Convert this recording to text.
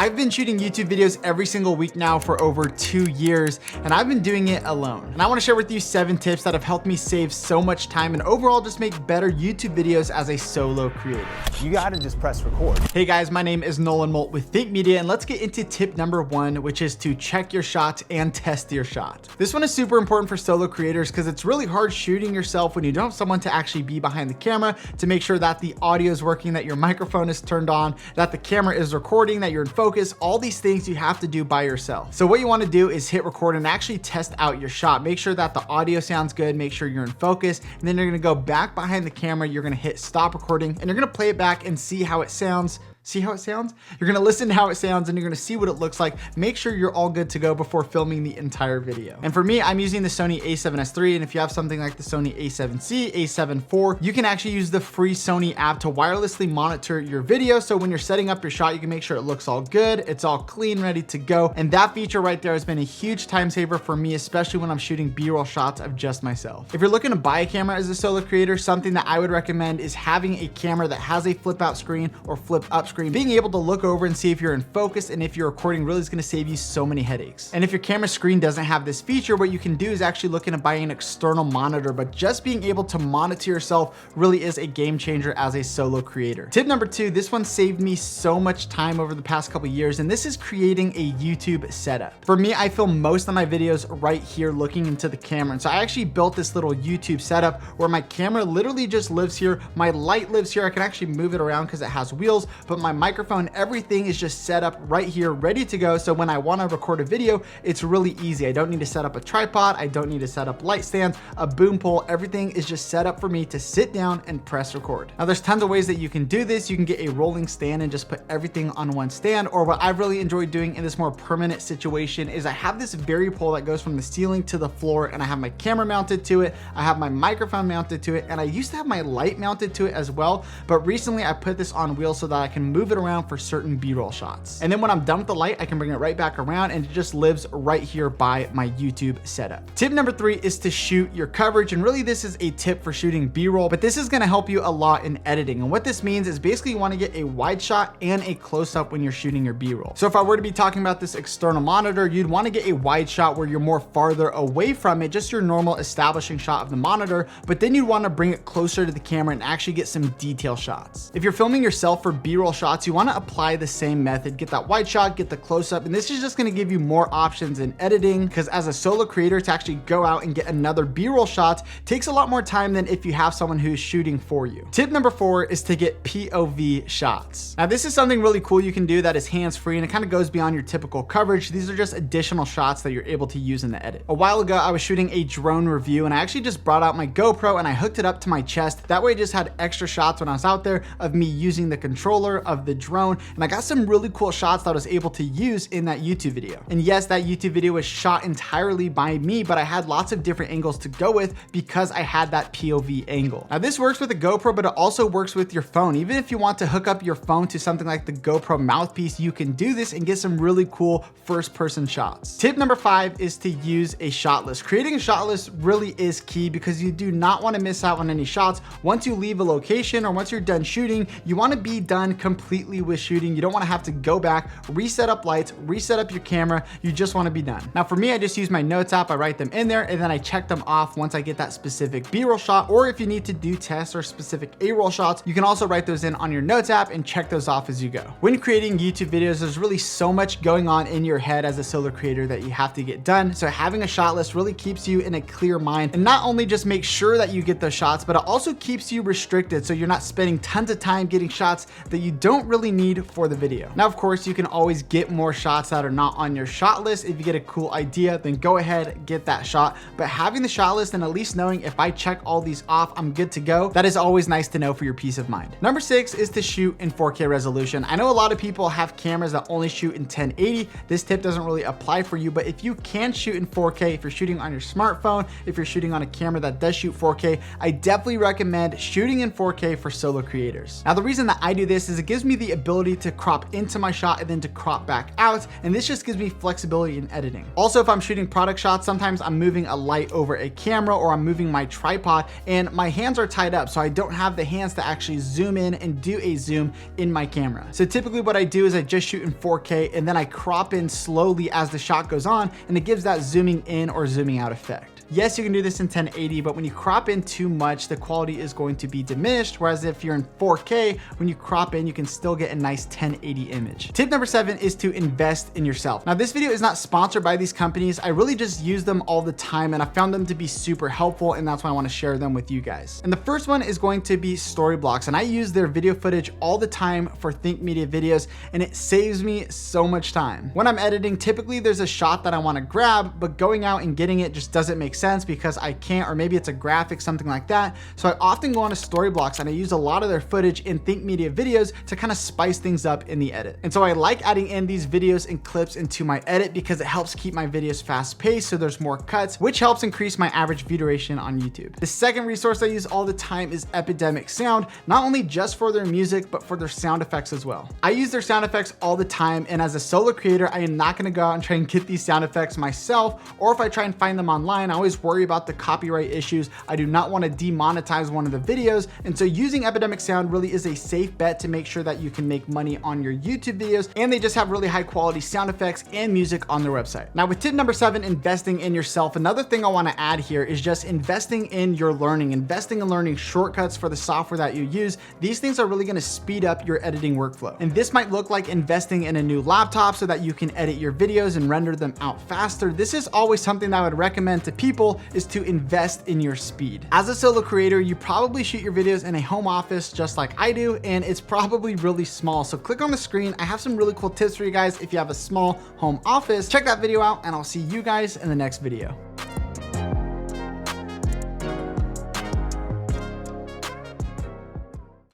I've been shooting YouTube videos every single week now for over 2 years, and I've been doing it alone. And I want to share with you 7 tips that have helped me save so much time and overall just make better YouTube videos as a solo creator. You gotta just press record. Hey guys, my name is Nolan with Think Media, and let's get into tip number 1, which is to check your shot and test your shot. This one is super important for solo creators because it's really hard shooting yourself when you don't have someone to actually be behind the camera to make sure that the audio is working, that your microphone is turned on, that the camera is recording, that you're in focus. All these things you have to do by yourself. So what you want to do is hit record and actually test out your shot. Make sure that the audio sounds good, make sure you're in focus, and then you're going to go back behind the camera. You're going to hit stop recording and you're going to play it back and see how it sounds. See how it sounds? You're gonna listen to how it sounds and you're gonna see what it looks like. Make sure you're all good to go before filming the entire video. And for me, I'm using the Sony a7S III, and if you have something like the Sony a7C, a7 IV, you can actually use the free Sony app to wirelessly monitor your video. So when you're setting up your shot, you can make sure it looks all good, it's all clean, ready to go. And that feature right there has been a huge time saver for me, especially when I'm shooting B-roll shots of just myself. If you're looking to buy a camera as a solo creator, something that I would recommend is having a camera that has a flip out screen or flip up screen. Being able to look over and see if you're in focus and if you're recording really is going to save you so many headaches. And if your camera screen doesn't have this feature, what you can do is actually look into buying an external monitor, but just being able to monitor yourself really is a game changer as a solo creator. Tip number 2, this one saved me so much time over the past couple years, and this is creating a YouTube setup. For me, I film most of my videos right here looking into the camera. And so I actually built this little YouTube setup where my camera literally just lives here. My light lives here. I can actually move it around because it has wheels, but my microphone, everything is just set up right here, ready to go. So when I want to record a video, it's really easy. I don't need to set up a tripod. I don't need to set up light stands, a boom pole. Everything is just set up for me to sit down and press record. Now there's tons of ways that you can do this. You can get a rolling stand and just put everything on one stand. Or what I've really enjoyed doing in this more permanent situation is I have this Varipole that goes from the ceiling to the floor, and I have my camera mounted to it. I have my microphone mounted to it, and I used to have my light mounted to it as well. But recently I put this on wheels so that I can move it around for certain B-roll shots. And then when I'm done with the light, I can bring it right back around and it just lives right here by my YouTube setup. Tip number 3 is to shoot your coverage. And really this is a tip for shooting B-roll, but this is gonna help you a lot in editing. And what this means is basically you wanna get a wide shot and a close-up when you're shooting your B-roll. So if I were to be talking about this external monitor, you'd wanna get a wide shot where you're more farther away from it, just your normal establishing shot of the monitor, but then you'd wanna bring it closer to the camera and actually get some detail shots. If you're filming yourself for B-roll shots, you wanna apply the same method, get that wide shot, get the close up, and this is just gonna give you more options in editing, because as a solo creator to actually go out and get another B-roll shot takes a lot more time than if you have someone who's shooting for you. Tip number 4 is to get POV shots. Now this is something really cool you can do that is hands-free and it kind of goes beyond your typical coverage. These are just additional shots that you're able to use in the edit. A while ago, I was shooting a drone review and I actually just brought out my GoPro and I hooked it up to my chest. That way I just had extra shots when I was out there of me using the controller of the drone, and I got some really cool shots that I was able to use in that YouTube video. And yes, that YouTube video was shot entirely by me, but I had lots of different angles to go with because I had that POV angle. Now this works with a GoPro, but it also works with your phone. Even if you want to hook up your phone to something like the GoPro mouthpiece, you can do this and get some really cool first person shots. Tip number 5 is to use a shot list. Creating a shot list really is key because you do not want to miss out on any shots. Once you leave a location or once you're done shooting, you want to be done completely with shooting. You don't want to have to go back, reset up lights, reset up your camera. You just want to be done. Now for me, I just use my notes app. I write them in there and then I check them off once I get that specific B-roll shot. Or if you need to do tests or specific A-roll shots, you can also write those in on your notes app and check those off as you go. When creating YouTube videos, there's really so much going on in your head as a solo creator that you have to get done. So having a shot list really keeps you in a clear mind, and not only just make sure that you get those shots, but it also keeps you restricted so you're not spending tons of time getting shots that you don't really need for the video. Now, of course, you can always get more shots that are not on your shot list. If you get a cool idea, then go ahead, get that shot. But having the shot list and at least knowing if I check all these off, I'm good to go, that is always nice to know for your peace of mind. Number 6 is to shoot in 4K resolution. I know a lot of people have cameras that only shoot in 1080. This tip doesn't really apply for you, but if you can shoot in 4K, if you're shooting on your smartphone, if you're shooting on a camera that does shoot 4K, I definitely recommend shooting in 4K for solo creators. Now, the reason that I do this is it gives gives me the ability to crop into my shot and then to crop back out. And this just gives me flexibility in editing. Also, if I'm shooting product shots, sometimes I'm moving a light over a camera or I'm moving my tripod and my hands are tied up, so I don't have the hands to actually zoom in and do a zoom in my camera. So typically what I do is I just shoot in 4K and then I crop in slowly as the shot goes on, and it gives that zooming in or zooming out effect. Yes, you can do this in 1080, but when you crop in too much, the quality is going to be diminished. Whereas if you're in 4K, when you crop in, you can still get a nice 1080 image. Tip number 7 is to invest in yourself. Now, this video is not sponsored by these companies. I really just use them all the time and I found them to be super helpful, and that's why I want to share them with you guys. And the first one is going to be Storyblocks, and I use their video footage all the time for Think Media videos, and it saves me so much time. When I'm editing, typically there's a shot that I want to grab, but going out and getting it just doesn't make sense because I can't, or maybe it's a graphic, something like that. So I often go on to Storyblocks and I use a lot of their footage in Think Media videos to kind of spice things up in the edit. And so I like adding in these videos and clips into my edit because it helps keep my videos fast paced, so there's more cuts, which helps increase my average view duration on YouTube. The second resource I use all the time is Epidemic Sound, not only just for their music, but for their sound effects as well. I use their sound effects all the time, and as a solo creator, I am not gonna go out and try and get these sound effects myself, or if I try and find them online, I always worry about the copyright issues. I do not want to demonetize one of the videos, and so using Epidemic Sound really is a safe bet to make sure that you can make money on your YouTube videos, and they just have really high quality sound effects and music on their website. Now, with tip number 7, investing in yourself, another thing I want to add here is just investing in your learning, investing in learning shortcuts for the software that you use. These things are really going to speed up your editing workflow, and this might look like investing in a new laptop so that you can edit your videos and render them out faster. This is always something that I would recommend to people, is to invest in your speed. As a solo creator, you probably shoot your videos in a home office just like I do, and it's probably really small. So click on the screen. I have some really cool tips for you guys if you have a small home office. Check that video out, and I'll see you guys in the next video.